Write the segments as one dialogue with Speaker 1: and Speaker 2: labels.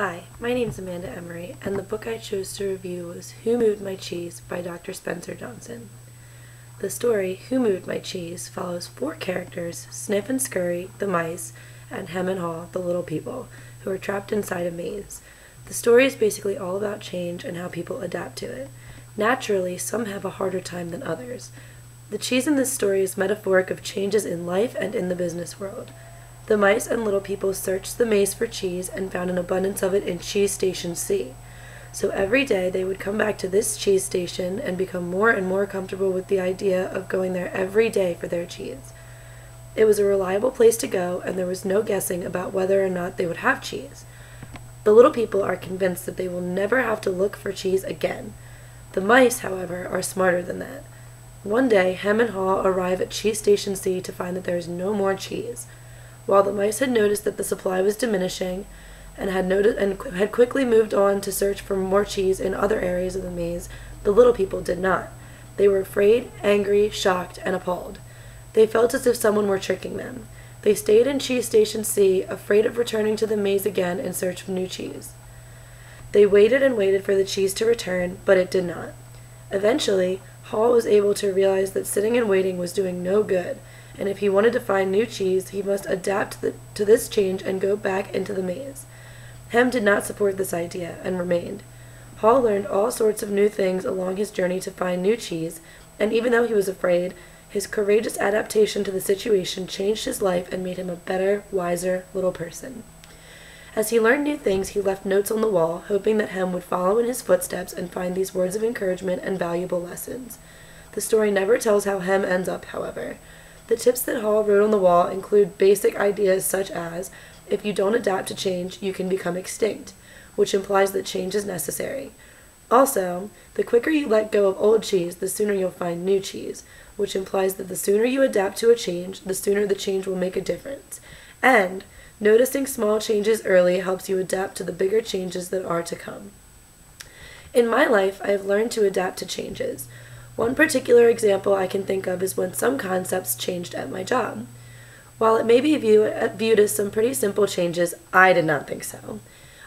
Speaker 1: Hi, my name is Amanda Emery, and the book I chose to review was Who Moved My Cheese by Dr. Spencer Johnson. The story, Who Moved My Cheese, follows four characters, Sniff and Scurry, the mice, and Hem and Haw, the little people, who are trapped inside a maze. The story is basically all about change and how people adapt to it. Naturally, some have a harder time than others. The cheese in this story is metaphoric of changes in life and in the business world. The mice and little people searched the maze for cheese and found an abundance of it in Cheese Station C. So every day they would come back to this cheese station and become more and more comfortable with the idea of going there every day for their cheese. It was a reliable place to go, and there was no guessing about whether or not they would have cheese. The little people are convinced that they will never have to look for cheese again. The mice, however, are smarter than that. One day, Hem and Haw arrive at Cheese Station C to find that there is no more cheese. While the mice had noticed that the supply was diminishing and had quickly moved on to search for more cheese in other areas of the maze, the little people did not. They were afraid, angry, shocked, and appalled. They felt as if someone were tricking them. They stayed in Cheese Station C, afraid of returning to the maze again in search of new cheese. They waited and waited for the cheese to return, but it did not. Eventually, Haw was able to realize that sitting and waiting was doing no good, and if he wanted to find new cheese, he must adapt to this change and go back into the maze. Hem did not support this idea, and remained. Haw learned all sorts of new things along his journey to find new cheese, and even though he was afraid, his courageous adaptation to the situation changed his life and made him a better, wiser little person. As he learned new things, he left notes on the wall, hoping that Hem would follow in his footsteps and find these words of encouragement and valuable lessons. The story never tells how Hem ends up, however. The tips that Haw wrote on the wall include basic ideas such as, if you don't adapt to change, you can become extinct, which implies that change is necessary. Also, the quicker you let go of old cheese, the sooner you'll find new cheese, which implies that the sooner you adapt to a change, the sooner the change will make a difference. And noticing small changes early helps you adapt to the bigger changes that are to come. In my life, I have learned to adapt to changes. One particular example I can think of is when some concepts changed at my job. While it may be viewed as some pretty simple changes, I did not think so.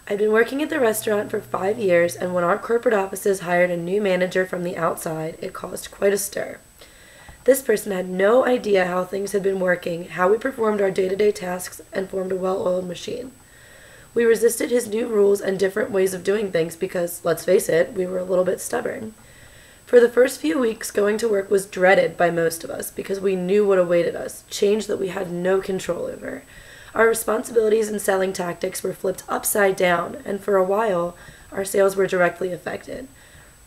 Speaker 1: I'd been working at the restaurant for 5 years, and when our corporate offices hired a new manager from the outside, it caused quite a stir. This person had no idea how things had been working, how we performed our day-to-day tasks, and formed a well-oiled machine. We resisted his new rules and different ways of doing things because, let's face it, we were a little bit stubborn. For the first few weeks, going to work was dreaded by most of us because we knew what awaited us, change that we had no control over. Our responsibilities and selling tactics were flipped upside down, and for a while, our sales were directly affected.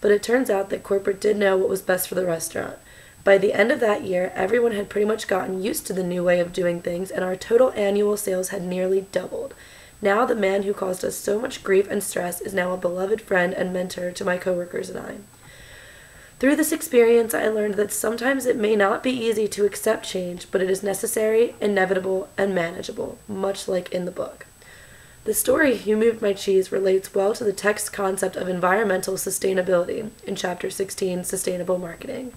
Speaker 1: But it turns out that corporate did know what was best for the restaurant. By the end of that year, everyone had pretty much gotten used to the new way of doing things, and our total annual sales had nearly doubled. Now the man who caused us so much grief and stress is now a beloved friend and mentor to my coworkers and I. Through this experience, I learned that sometimes it may not be easy to accept change, but it is necessary, inevitable, and manageable, much like in the book. The story, Who Moved My Cheese, relates well to the text concept of environmental sustainability in Chapter 16, Sustainable Marketing.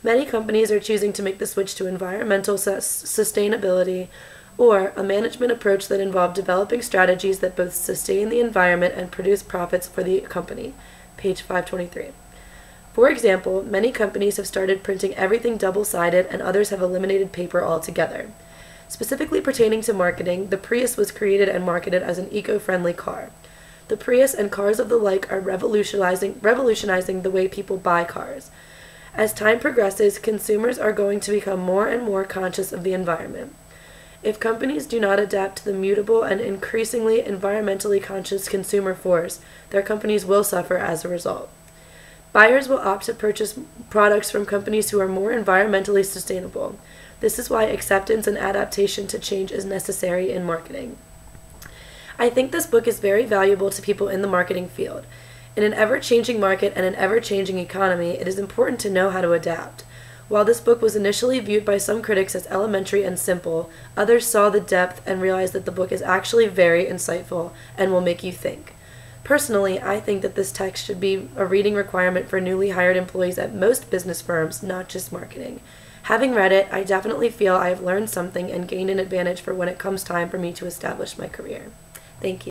Speaker 1: Many companies are choosing to make the switch to environmental sustainability, or a management approach that involves developing strategies that both sustain the environment and produce profits for the company. Page 523. For example, many companies have started printing everything double-sided, and others have eliminated paper altogether. Specifically pertaining to marketing, the Prius was created and marketed as an eco-friendly car. The Prius and cars of the like are revolutionizing the way people buy cars. As time progresses, consumers are going to become more and more conscious of the environment. If companies do not adapt to the mutable and increasingly environmentally conscious consumer force, their companies will suffer as a result. Buyers will opt to purchase products from companies who are more environmentally sustainable. This is why acceptance and adaptation to change is necessary in marketing. I think this book is very valuable to people in the marketing field. In an ever-changing market and an ever-changing economy, it is important to know how to adapt. While this book was initially viewed by some critics as elementary and simple, others saw the depth and realized that the book is actually very insightful and will make you think. Personally, I think that this text should be a reading requirement for newly hired employees at most business firms, not just marketing. Having read it, I definitely feel I have learned something and gained an advantage for when it comes time for me to establish my career. Thank you.